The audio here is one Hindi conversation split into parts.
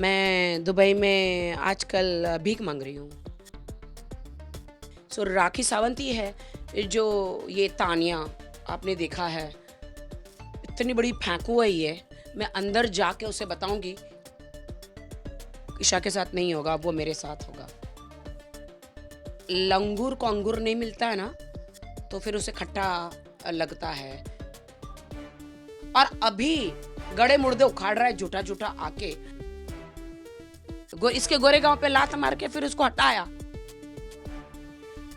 मैं दुबई में आजकल भीख मांग रही हूँ। राखी सावंत ही है जो ये तानिया आपने देखा है, इतनी बड़ी फेंकू है ये। मैं अंदर जाके उसे बताऊंगी ईशा के साथ नहीं होगा, वो मेरे साथ होगा। लंगूर को अंगूर नहीं मिलता है ना, तो फिर उसे खट्टा लगता है। और अभी गड़े मुर्दे उखाड़ रहा है झूठा झूठा आके। इसके गोरे गांव पे लात मार के फिर उसको हटाया।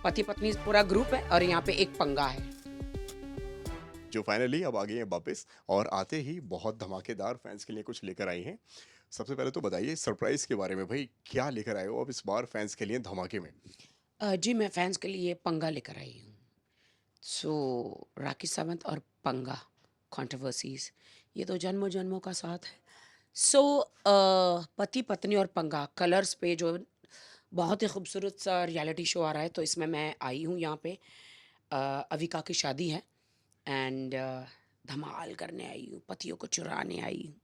पति पत्नी पूरा ग्रुप है और यहाँ पे एक पंगा है जो फाइनली अब आ गई हैं वापस और आते ही बहुत धमाकेदार फैंस के लिए कुछ लेकर आई हैं। सबसे पहले तो बताइए सरप्राइज के बारे में, भाई क्या लेकर आए हो अब इस बार फैंस के लिए धमाके में? जी मैं फैंस के लिए पंगा लेकर आई हूँ। राखी सावंत और पंगा कंट्रोवर्सीज, ये तो जन्मों जन्मों का साथ है। पति पत्नी और पंगा कलर्स पे जो बहुत ही खूबसूरत सा रियलिटी शो आ रहा है, तो इसमें मैं आई हूँ यहाँ पे। अविका की शादी है एंड धमाल करने आई हूँ, पतियों को चुराने आई हूँ।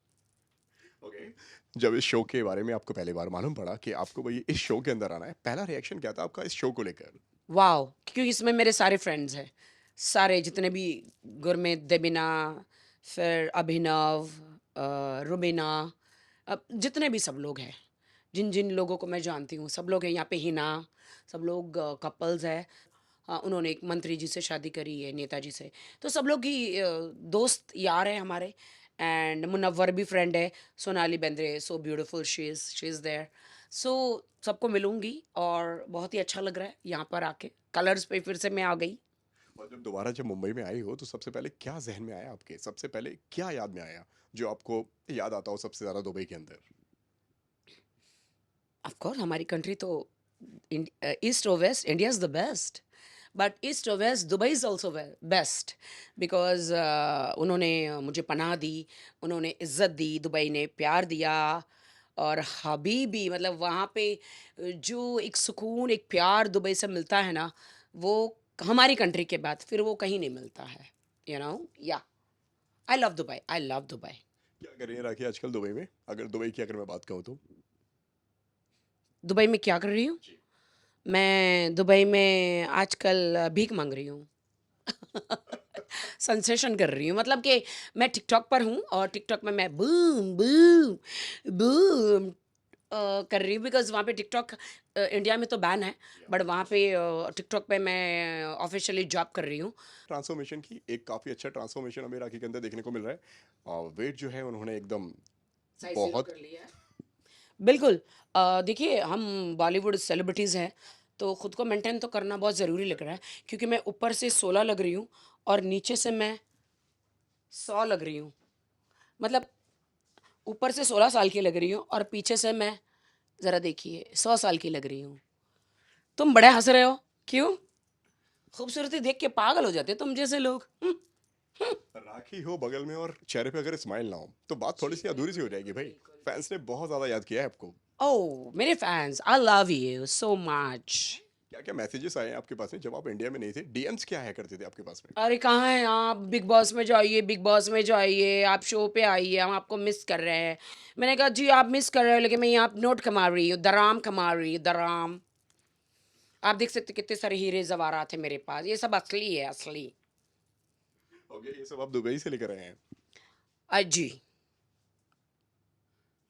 ओके। जब इस शो के बारे में आपको पहली बार मालूम पड़ा कि आपको भाई इस शो के अंदर आना है, पहला रिएक्शन क्या था आपका इस शो को लेकर? वाओ, क्योंकि इसमें मेरे सारे फ्रेंड्स हैं, सारे जितने भी, गुरमीत, देबिना, फिर अभिनव, रुबीना, जितने भी सब लोग हैं, जिन जिन लोगों को मैं जानती हूँ सब लोग हैं यहाँ पे। हिना, सब लोग कपल्स है। हाँ, उन्होंने एक मंत्री जी से शादी करी है, नेताजी से। तो सब लोग ही दोस्त यार हैं हमारे। एंड मुनव्वर भी फ्रेंड है, Sonali Bendre, so beautiful, she is there. So सबको मिलूंगी और बहुत ही अच्छा लग रहा है यहाँ पर आके। कलर्स पे फिर से मैं आ गई। और जब मुंबई में आई हो तो सबसे पहले क्या जहन में आया आपके, सबसे पहले क्या याद में आया जो आपको याद आता हो सबसे ज्यादा दुबई के अंदर? ऑफ कोर्स हमारी कंट्री तो ईस्ट और west, India is the best. But east और west, Dubai is also best, because उन्होंने मुझे पनाह दी, उन्होंने इज़्ज़त दी, दुबई ने प्यार दिया। और हबीबी, मतलब वहाँ पे जो एक सुकून, एक प्यार दुबई से मिलता है ना, वो हमारी कंट्री के बाद फिर वो कहीं नहीं मिलता है। यू नो, या I love Dubai, I love Dubai. क्या कर रही है राखी आजकल दुबई में, अगर दुबई की अगर मैं बात कहूँ तो? दुबई में क्या कर रही हूँ? जी। मैं दुबई में आजकल भीख मांग रही हूँ। सेंसेशन कर रही हूँ, मतलब कि मैं टिकटॉक पर हूँ और टिकटॉक में मैं बूम बूम बूम कर रही हूँ, बिकॉज वहाँ पे टिकटॉक इंडिया में तो बैन है, बट वहाँ पे टिकटॉक पे मैं ऑफिशियली जॉब कर रही हूँ। ट्रांसफॉर्मेशन की एक काफी अच्छा ट्रांसफॉर्मेशन हमें राखी के अंदर देखने को मिल रहा है। और वेट जो है उन्होंने एकदम साइज जीरो बहुत। कर लिया है। बिल्कुल। देखिए, हम बॉलीवुड सेलिब्रिटीज़ हैं, तो ख़ुद को मेंटेन तो करना बहुत ज़रूरी लग रहा है, क्योंकि मैं ऊपर से 16 लग रही हूँ और नीचे से मैं 100 लग रही हूँ। मतलब ऊपर से 16 साल की लग रही हूँ और पीछे से मैं, ज़रा देखिए, 100 साल की लग रही हूँ। तुम बड़े हंस रहे हो, क्यों? खूबसूरती देख के पागल हो जाते तुम जैसे लोग। राखी हो बगल में और चेहरे पे अगर स्माइल ना हो तो बात थोड़ी जी सी अधूरी सी हो बिल्कुल, जाएगी भाई। बिल्कुल। फैंस ने बहुत ज्यादा याद किया है आपको। ओह मेरे fans, I love you so much. क्या क्या मैसेजेस आए हैं आपके पास में जब आप इंडिया में नहीं थे, डीएम्स क्या आया करते थे आपके पास में? अरे कहाँ हैं आप? बिग बॉस में जाइए, बिग बॉस में जाइए, आप शो पे आइए, हम आपको मिस कर रहे हैं। मैंने कहा जी आप मिस कर रहे हो, लेकिन मैं यहाँ नोट कमा रही हूँ, दराम कमा रही हूँ, दराम। आप देख सकते कितने सारे हीरे जवाहरात थे मेरे पास, ये सब असली है, असली। ओके, ये सब आप दुबई से लेकर आए हैं? जी।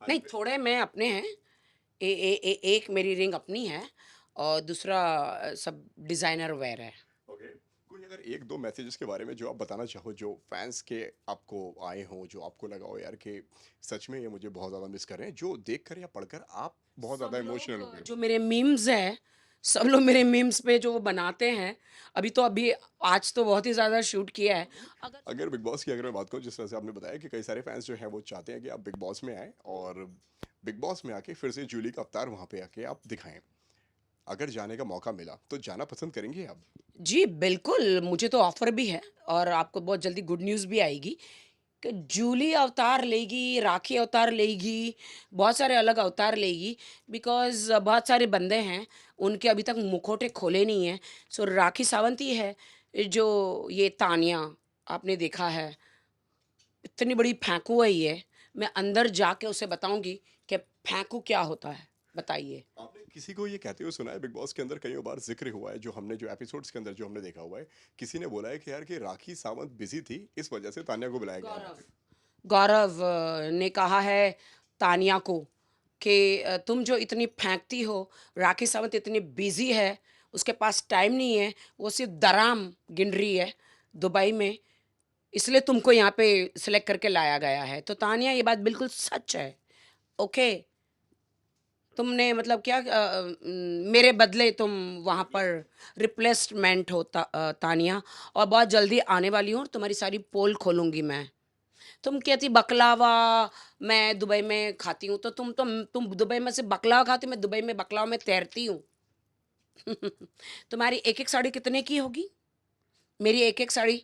हाँ नहीं, जी। थोड़े मैं अपने हैं। एक मेरी रिंग अपनी है और दूसरा सब डिज़ाइनर वेयर है। ओके। कोई अगर एक दो मैसेजेस के बारे में जो आप बताना चाहो, जो फैंस के आपको आए हों, जो आपको लगा हो यार कि सच में ये मुझे बहुत ज़्यादा मिस कर रहे हैं, जो देखकर या पढ़कर आप बहुत सब ज़्यादा लोग इमोशनल हो गए हो? जो मेरे मीम्स हैं, सब लोग मेरे मीम्स पे जो वो बनाते हैं, अभी आज तो बहुत ही ज़्यादा शूट किया है। अगर अगर बिग बॉस की अगर मैं बात करूँ, जिस तरह से आपने बताया कि कई सारे फैंस जो हैं वो चाहते हैं कि आप बिग बॉस में आए और बिग बॉस में आके फिर से जूली का अवतार वहाँ पे आके आप दिखाएं, अगर जाने का मौका मिला तो जाना पसंद करेंगे आप? जी, बिल्कुल, मुझे तो ऑफ़र भी है और आपको बहुत जल्दी गुड न्यूज़ भी आएगी कि जूली अवतार लेगी, राखी अवतार लेगी, बहुत सारे अलग अवतार लेगी, बिकॉज़ बहुत सारे बंदे हैं, उनके अभी तक मुखौटे खोले नहीं हैं। राखी सावंत ही है जो ये तानिया आपने देखा है, इतनी बड़ी फेंकू है ये। मैं अंदर जाके उसे बताऊँगी कि फेंकूँ क्या होता है? बताइए। आपने किसी को ये कहते हुए सुना है बिग बॉस के अंदर कई बार जिक्र हुआ है जो एपिसोड्स के अंदर जो हमने देखा हुआ है, किसी ने बोला है कि यार कि राखी सावंत बिजी थी इस वजह से तान्या को बुलाया गया वहां गौरव पे। गौरव ने कहा है तानिया को कि तुम जो इतनी फेंकती हो, राखी सावंत इतनी बिजी है, उसके पास टाइम नहीं है, वो सिर्फ दराम गिन रही है दुबई में, इसलिए तुमको यहाँ पे सिलेक्ट करके लाया गया है। तो तानिया ये बात बिल्कुल सच है। ओके, तुमने मतलब क्या मेरे बदले तुम वहाँ पर रिप्लेसमेंट हो तानिया, और बहुत जल्दी आने वाली हूँ और तुम्हारी सारी पोल खोलूंगी मैं। तुम कहती बकलावा मैं दुबई में खाती हूँ, तो तुम दुबई में से बकलावा खाती, मैं दुबई में बकलावा में तैरती हूँ। तुम्हारी एक एक साड़ी कितने की होगी? मेरी एक एक साड़ी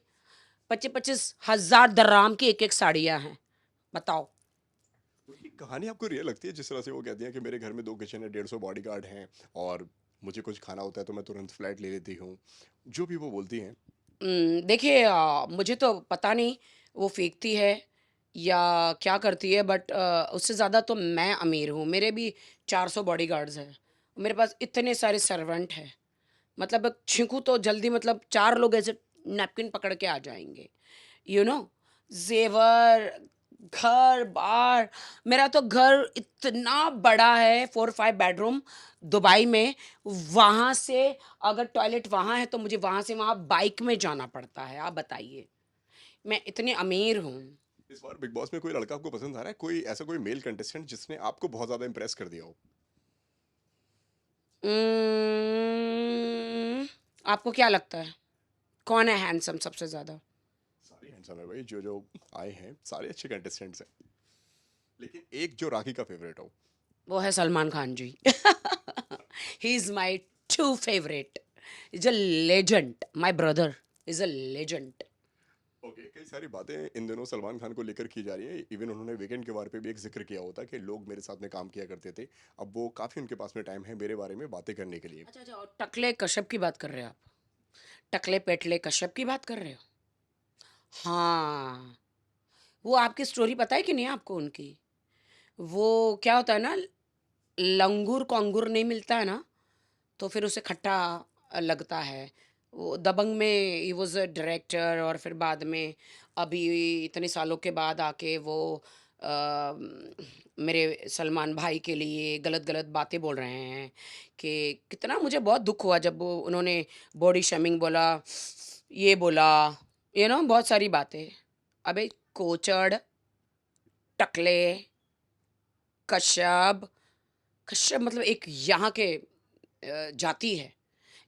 25-25 हज़ार दर्राम की एक एक साड़ियाँ हैं। बताओ। उनकी कहानी आपको रियल लगती है जिस तरह से वो कहती हैं कि मेरे घर में 2 किचन है, 150 बॉडीगार्ड हैं, और मुझे कुछ खाना होता है तो मैं तुरंत फ्लाइट ले लेती हूँ, जो भी वो बोलती हैं। देखिए, मुझे तो पता नहीं वो फेंकती है या क्या करती है, बट उससे ज़्यादा तो मैं अमीर हूँ। मेरे भी 400 बॉडीगार्ड्स हैं, मेरे पास इतने सारे सर्वेंट हैं। मतलब छींकू तो जल्दी, मतलब 4 लोग ऐसे नैपकिन पकड़ के आ जाएंगे, यू नो। जेवर, घर बार, मेरा तो घर इतना बड़ा है, 4-5 बेडरूम दुबई में। वहां से अगर टॉयलेट वहां है तो मुझे वहां से वहां बाइक में जाना पड़ता है। आप बताइए, मैं इतनी अमीर हूँ। इस बार बिग बॉस में कोई लड़का आपको पसंद आ रहा है, कोई ऐसा कोई मेल कंटेस्टेंट जिसने आपको बहुत ज्यादा इंप्रेस कर दिया हो? उम्म, आपको क्या लगता है कौन है हैंडसम सबसे ज्यादा? सारे हैंडसम है भाई, जो जो आए हैं सारे अच्छे कंटेस्टेंट्स हैं, लेकिन एक जो राखी का फेवरेट हो। वो है Salman Khan ji. He is my too favourite. Is a legend, my brother is a legend. Okay, कई सारी बातें इन दिनों सलमान खान को लेकर की जा रही है, इवन उन्होंने वीकेंड के बारे पे भी एक जिक्र किया होता कि लोग मेरे साथ में काम किया करते थे, अब वो काफ़ी उनके पास में टाइम है मेरे बारे में बातें करने के लिए। अच्छा अच्छा, और टकले कश्यप की बात कर रहे हो आप? टकले पेटले कश्यप की बात कर रहे हो? हाँ, वो आपकी स्टोरी पता है कि नहीं आपको उनकी? वो क्या होता है ना, लंगूर को अंगूर नहीं मिलता है ना, तो फिर उसे खट्टा लगता है। वो दबंग में ही वॉज अ डायरेक्टर, और फिर बाद में अभी इतने सालों के बाद आके वो मेरे सलमान भाई के लिए गलत गलत बातें बोल रहे हैं। कि कितना मुझे बहुत दुख हुआ जब वो उन्होंने बॉडी शेमिंग बोला, ये बोला, बहुत सारी बातें। अबे कोचड़, टकले, कश्यप। कश्यप मतलब एक यहाँ के जाति है।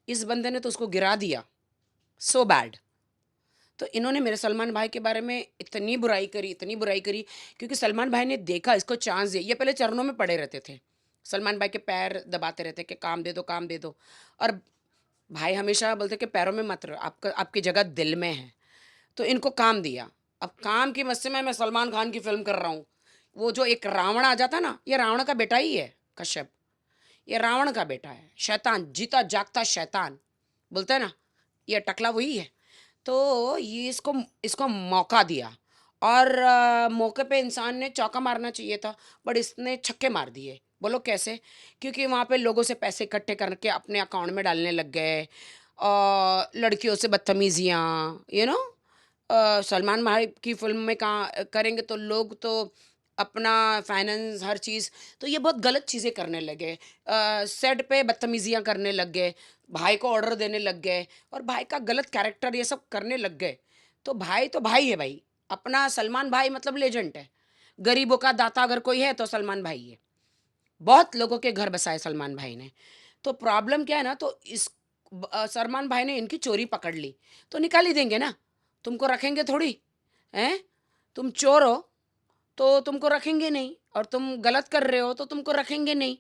इस बंदे ने तो उसको गिरा दिया। So bad. तो इन्होंने मेरे सलमान भाई के बारे में इतनी बुराई करी, इतनी बुराई करी, क्योंकि सलमान भाई ने देखा, इसको चांस दिया। ये पहले चरणों में पड़े रहते थे, सलमान भाई के पैर दबाते रहते कि काम दे दो, काम दे दो। और भाई हमेशा बोलते कि पैरों में मत रहो, आपका आपकी जगह दिल में है। तो इनको काम दिया। अब काम की मस्ती में मैं सलमान खान की फिल्म कर रहा हूँ। वो जो एक रावण आ जाता ना, ये रावण का बेटा ही है कश्यप। ये रावण का बेटा है, शैतान, जीता जागता शैतान बोलते हैं ना, ये टकला वही है। तो ये इसको इसको मौका दिया, और मौके पे इंसान ने चौका मारना चाहिए था, बट इसने छक्के मार दिए। बोलो कैसे? क्योंकि वहाँ पे लोगों से पैसे इकट्ठे करके अपने अकाउंट में डालने लग गए, और लड़कियों से बदतमीजियाँ, सलमान भाई की फिल्म में कहाँ करेंगे, तो लोग तो अपना फाइनेंस हर चीज़, तो ये बहुत गलत चीज़ें करने लगे। सेट पे बदतमीजियाँ करने लग गए, भाई को ऑर्डर देने लग गए, और भाई का गलत कैरेक्टर ये सब करने लग गए। तो भाई है भाई, अपना सलमान भाई मतलब लेजेंड है। गरीबों का दाता अगर कोई है तो सलमान भाई है। बहुत लोगों के घर बसाए सलमान भाई ने। तो प्रॉब्लम क्या है ना, तो सलमान भाई ने इनकी चोरी पकड़ ली, तो निकाल ही देंगे ना, तुमको रखेंगे थोड़ी। हैं? तुम चोर हो तो तुमको रखेंगे नहीं, और तुम गलत कर रहे हो तो तुमको रखेंगे नहीं।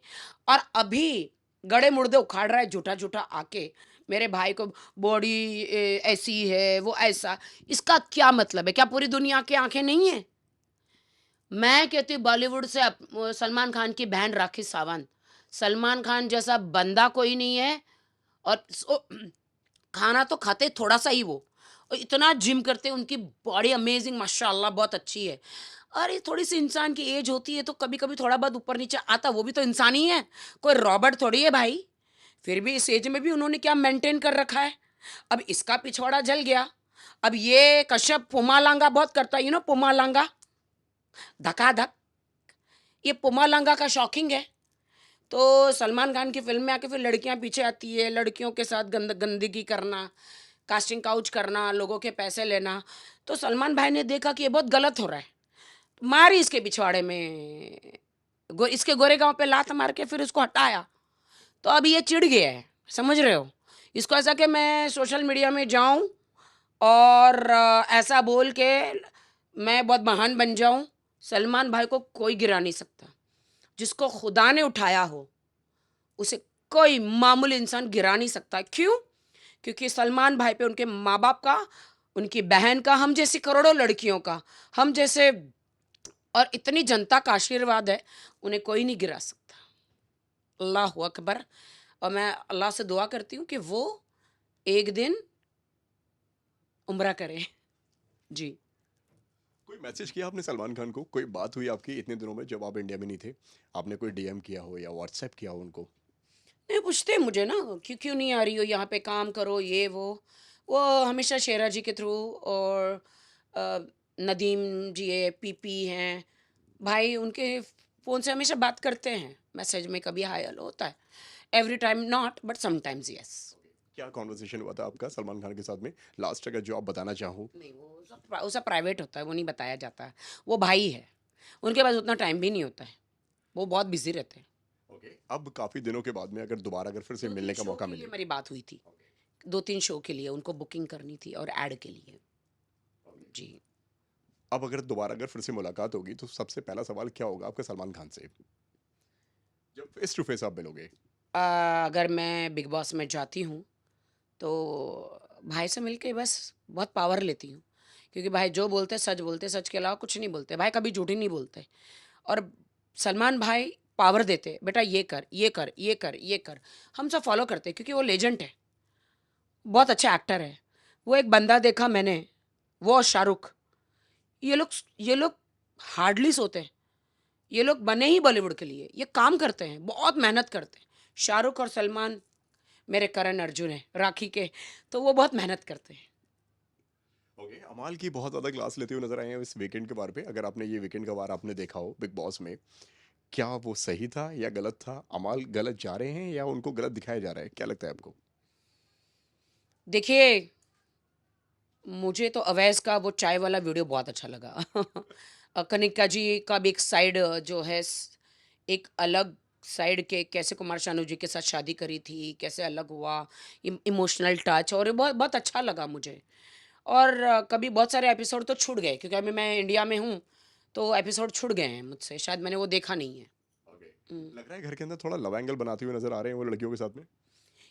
और अभी गड़े मुर्दे उखाड़ रहा है झूठा झूठा आके मेरे भाई को, बॉडी ऐसी है, वो ऐसा। इसका क्या मतलब है? क्या पूरी दुनिया की आंखें नहीं है? मैं कहती हूँ बॉलीवुड से वो सलमान खान की बहन राखी सावंत, सलमान खान जैसा बंदा कोई नहीं है। और खाना तो खाते थोड़ा सा ही वो, और इतना जिम करते, उनकी बॉडी अमेजिंग माशाल्लाह बहुत अच्छी है। अरे थोड़ी सी इंसान की एज होती है तो कभी कभी थोड़ा बहुत ऊपर नीचे आता, वो भी तो इंसान ही है, कोई रॉबर्ट थोड़ी है भाई। फिर भी इस एज में भी उन्होंने क्या मेंटेन कर रखा है। अब इसका पिछवाड़ा जल गया। अब ये कश्यप पुमालांगा बहुत करता है, पुमालांगा, धकाधक, ये पुमालांगा का शौकिंग है। तो सलमान खान की फिल्म में आके फिर लड़कियां पीछे आती है, लड़कियों के साथ गंदगी करना, कास्टिंग काउच करना, लोगों के पैसे लेना। तो सलमान भाई ने देखा कि ये बहुत गलत हो रहा है, मारी इसके पिछवाड़े में, इसके गोरे गांव पे लात मार के फिर उसको हटाया। तो अभी ये चिढ़ गया है, समझ रहे हो। इसको ऐसा कि मैं सोशल मीडिया में जाऊं और ऐसा बोल के मैं बहुत महान बन जाऊं। सलमान भाई को कोई गिरा नहीं सकता। जिसको खुदा ने उठाया हो उसे कोई मामूली इंसान गिरा नहीं सकता। क्यों? क्योंकि सलमान भाई पे उनके माँ बाप का, उनकी बहन का, हम जैसी करोड़ों लड़कियों का, हम जैसे और इतनी जनता का आशीर्वाद है, उन्हें कोई नहीं गिरा सकता। अल्लाह अकबर। और मैं अल्लाह से दुआ करती हूँ कि वो एक दिन उम्रा करें। जी। कोई मैसेज किया आपने सलमान खान को? कोई बात हुई आपकी इतने दिनों में जब आप इंडिया में नहीं थे? आपने कोई डीएम किया हो या व्हाट्सएप किया हो उनको? नहीं, पूछते हैं मुझे ना, क्यों क्यों नहीं आ रही हो यहाँ पे, काम करो ये वो हमेशा शेरा जी के थ्रू, और अ, नदीम जी है, पीपी हैं भाई, उनके फ़ोन से हमेशा बात करते हैं, मैसेज में कभी हाय हेलो होता है। Every time not, but sometimes yes. क्या कॉन्वर्सेशन हुआ था आपका सलमान खान के साथ में लास्ट, अगर जो आप बताना चाहो? नहीं, वो सब प्राइवेट होता है, वो नहीं बताया जाता है। वो भाई है, उनके पास उतना टाइम भी नहीं होता है, वो बहुत बिजी रहते हैं। ओके, अब काफ़ी दिनों के बाद में अगर दोबारा अगर फिर से दो तीन मिलने का शो मौका के लिए मिले? मेरी बात हुई थी, 2-3 शो के लिए उनको बुकिंग करनी थी और ऐड के लिए। जी। अब अगर दोबारा अगर फिर से मुलाकात होगी तो सबसे पहला सवाल क्या होगा आपका सलमान खान से, जब फेस टू फेस आप मिलोगे? अगर मैं बिग बॉस में जाती हूँ तो भाई से मिलके बस बहुत पावर लेती हूँ, क्योंकि भाई जो बोलते हैं सच बोलते हैं, सच के अलावा कुछ नहीं बोलते भाई, कभी झूठी नहीं बोलते। और सलमान भाई पावर देते, बेटा ये कर ये कर ये कर ये कर, हम सब फॉलो करते क्योंकि वो लेजेंड है, बहुत अच्छा एक्टर है। वो एक बंदा देखा मैंने, वो और शाहरुख, ये लोग हार्डली सोते हैं। ये लोग बने ही बॉलीवुड के लिए, ये काम करते हैं, बहुत मेहनत करते हैं। शाहरुख और सलमान मेरे करण अर्जुन है राखी के, तो वो बहुत मेहनत करते हैं। ओके, अमाल की बहुत ज़्यादा क्लास लेते हुए नजर आए हैं इस वीकेंड के बारे पे। अगर आपने ये वीकेंड का वार आपने देखा हो बिग बॉस में, क्या वो सही था या गलत था? अमाल गलत जा रहे हैं या उनको गलत दिखाया जा रहा है, क्या लगता है आपको? देखिए, मुझे तो अवैस का वो चाय वाला वीडियो बहुत अच्छा लगा। कनिका जी का भी एक साइड जो है, एक अलग साइड के, कैसे कुमार शानू जी के साथ शादी करी थी, कैसे अलग हुआ, इमोशनल टच, और ये बहुत बहुत अच्छा लगा मुझे। और कभी बहुत सारे एपिसोड तो छूट गए क्योंकि अभी मैं इंडिया में हूँ, तो एपिसोड छूट गए हैं मुझसे, शायद मैंने वो देखा नहीं है। ओके, हम्म। लग रहा है घर के अंदर थोड़ा लव एंगल बनाते हुए नजर आ रहे हैं वो लड़कियों के साथ में।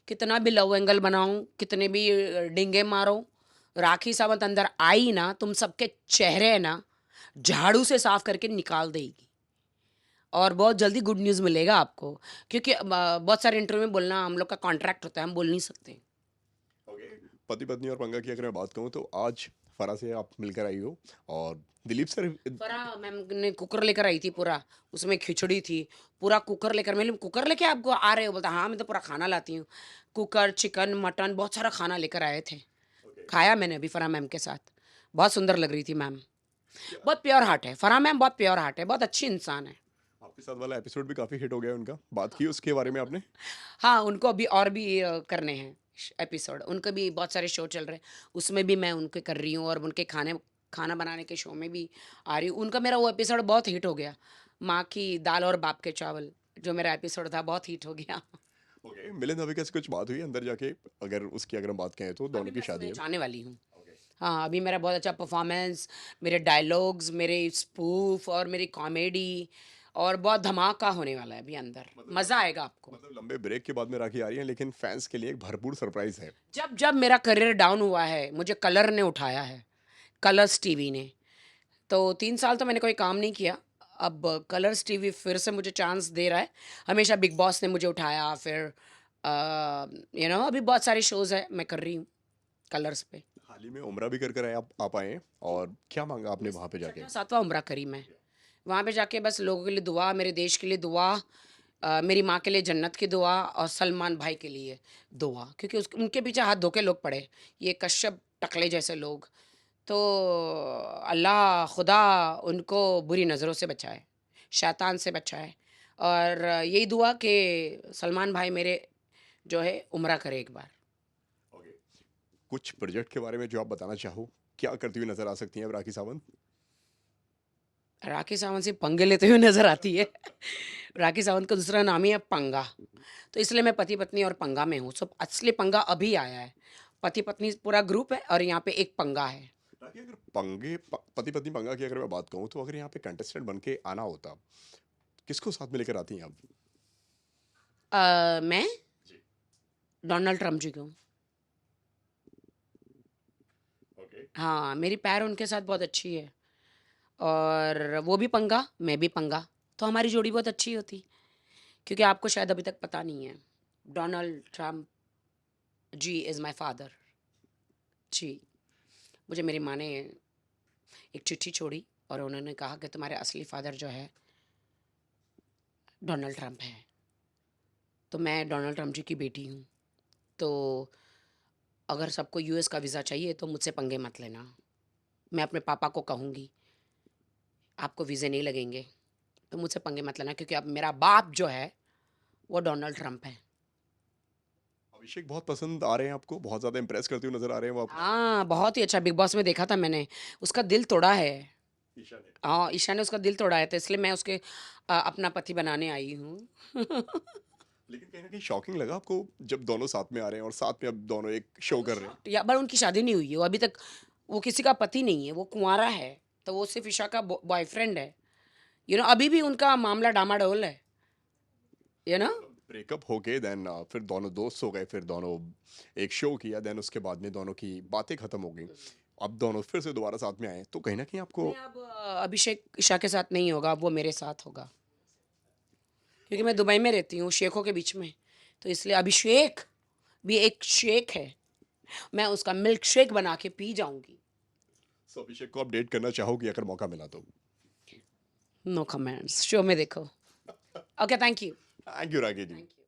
कितना भी लव एंगल बनाऊं, कितने भी डिंगे मारो, राखी सावंत अंदर आई ना, तुम सबके चेहरे है ना झाड़ू से साफ करके निकाल देगी। और बहुत जल्दी गुड न्यूज़ मिलेगा आपको, क्योंकि बहुत सारे इंटरव्यू में बोलना हम लोग का कॉन्ट्रैक्ट होता है, हम बोल नहीं सकते। ओके, पति पत्नी और पंगा की अगर मैं बात करूँ तो आज फरा से आप मिलकर आई हो, और दिलीप सर। फरा मैम ने कुकर लेकर आई थी पूरा, उसमें खिचड़ी थी, पूरा कुकर लेकर। मैंने कुकर लेके आपको आ रहे हो? बोलता हाँ, मैं तो पूरा खाना लाती हूँ। कुकर, चिकन, मटन, बहुत सारा खाना लेकर आए थे। खाया मैंने अभी फरा मैम के साथ, बहुत सुंदर लग रही थी मैम। बहुत प्योर हार्ट है फरा मैम, बहुत प्योर हार्ट है, बहुत अच्छी इंसान है। आपके साथ वाला एपिसोड भी काफी हिट हो गया उनका, बात की उसके बारे में आपने? हाँ, उनको अभी और भी करने हैं एपिसोड, उनके भी बहुत सारे शो चल रहे हैं, उसमें भी मैं उनके कर रही हूँ, और उनके खाना बनाने के शो में भी आ रही हूँ। उनका मेरा वो एपिसोड बहुत हिट हो गया, माँ की दाल और बाप के चावल, जो मेरा एपिसोड था बहुत हिट हो गया। ओके, मिलन अभी कैसे कुछ बात हुई अंदर जाके? अगर उसकी अगर हम बात करें तो अभी दोनों की बस शादी मैं है। जाने वाली हूँ। ओके, हाँ, अभी मेरा बहुत अच्छा परफॉर्मेंस, मेरे डायलॉग्स, मेरे स्पूफ और मेरी कॉमेडी, और बहुत धमाका होने वाला है अभी अंदर, मतलब मज़ा आएगा आपको। मतलब लंबे ब्रेक के बाद में राखी आ रही है, लेकिन फैंस के लिए एक भरपूर सरप्राइज है। जब जब मेरा करियर डाउन हुआ है, मुझे कलर ने उठाया है, कलर्स टीवी ने। तो 3 साल तो मैंने कोई काम नहीं किया, अब कलर्स टीवी फिर से मुझे चांस दे रहा है। हमेशा बिग बॉस ने मुझे उठाया, फिर अभी बहुत सारे शोज़ हैं मैं कर रही हूँ। कलर्स पे। हाल ही में उम्रा भी कर आए आप आए हैं, और क्या मांगा आपने वहाँ पे जाके? 7वां उम्रा करी मैं। वहाँ पे जाके बस लोगों के लिए दुआ, मेरे देश के लिए दुआ, मेरी माँ के लिए जन्नत की दुआ और सलमान भाई के लिए दुआ, क्योंकि उस उनके पीछे हाथ धो के लोग पड़े, ये कश्यप टकले जैसे लोग। तो अल्लाह खुदा उनको बुरी नज़रों से बचाए, शैतान से बचाए, और यही दुआ कि सलमान भाई मेरे जो है उम्रा करे एक बार। ओके, कुछ प्रोजेक्ट के बारे में जो आप बताना चाहो, क्या करती हुई नजर आ सकती हैं अब राखी सावंत? राखी सावंत से पंगे लेते हुए नज़र आती है। राखी सावंत का दूसरा नाम ही है पंगा, तो इसलिए मैं पति पत्नी और पंगा में हूँ। सब असली पंगा अभी आया है, पति पत्नी पूरा ग्रुप है और यहाँ पे एक पंगा है। राखी, अगर पति पत्नी पंगा की अगर मैं बात कहूँ, तो अगर यहाँ पे कंटेस्टेंट बन के आना होता, किसको साथ में लेकर आती हैं आप? मैं जी। डोनाल्ड ट्रम्प जी को। ओके। हाँ, मेरी पैर उनके साथ बहुत अच्छी है, और वो भी पंगा, मैं भी पंगा, तो हमारी जोड़ी बहुत अच्छी होती। क्योंकि आपको शायद अभी तक पता नहीं है, Donald Trump ji is my father. जी, मुझे मेरी माँ ने एक चिट्ठी छोड़ी और उन्होंने कहा कि तुम्हारे असली फादर जो है डोनाल्ड ट्रम्प है। तो मैं डोनाल्ड ट्रम्प जी की बेटी हूँ। तो अगर सबको यूएस का वीज़ा चाहिए तो मुझसे पंगे मत लेना। मैं अपने पापा को कहूँगी आपको वीज़े नहीं लगेंगे, तो मुझसे पंगे मत लेना, क्योंकि अब मेरा बाप जो है वो डोनाल्ड ट्रम्प है। अभिषेक बहुत पसंद आ रहे हैं आपको, बहुत ज्यादा इंप्रेस करते हुए नजर आ रहे हैं वो आपको? हाँ, बहुत ही अच्छा, बिग बॉस में देखा था मैंने, उसका दिल तोड़ा है। ईशा ने। हाँ, ईशा ने उसका दिल तोड़ा है, तो इसलिए मैं उसके अपना पति बनाने आई हूँ। लेकिन कहीं ना कहीं शॉकिंग लगा आपको जब दोनों साथ में आ रहे हैं, और साथ में अब दोनों एक शो कर रहे हैं? या पर उनकी शादी नहीं हुई है, वो अभी तक वो किसी का पति नहीं है, वो कुंवारा है, तो वो सिर्फ ईशा का बॉयफ्रेंड है। अभी भी उनका मामला डामाडोल है। यू नो ब्रेकअप हो गए, देन फिर दोनों दोस्त हो गए, फिर दोनों एक शो किया, देन उसके बाद में दोनों की बातें खत्म हो गई, अब दोनों फिर से दोबारा साथ में आए, तो कहीं ना कहीं आपको? नहीं, अब अभिषेक ईशा के साथ नहीं होगा, अब वो मेरे साथ होगा, क्योंकि मैं दुबई में रहती हूँ शेखों के बीच में, तो इसलिए अभिषेक भी एक शेख है, मैं उसका मिल्क शेक बना के पी जाऊंगी। सो अभिषेक को अपडेट करना चाहोगी अगर मौका मिला तो? नो कमेंट्स, शो में देखो। Okay, thank you. Thank you Ragi ji. Thank you.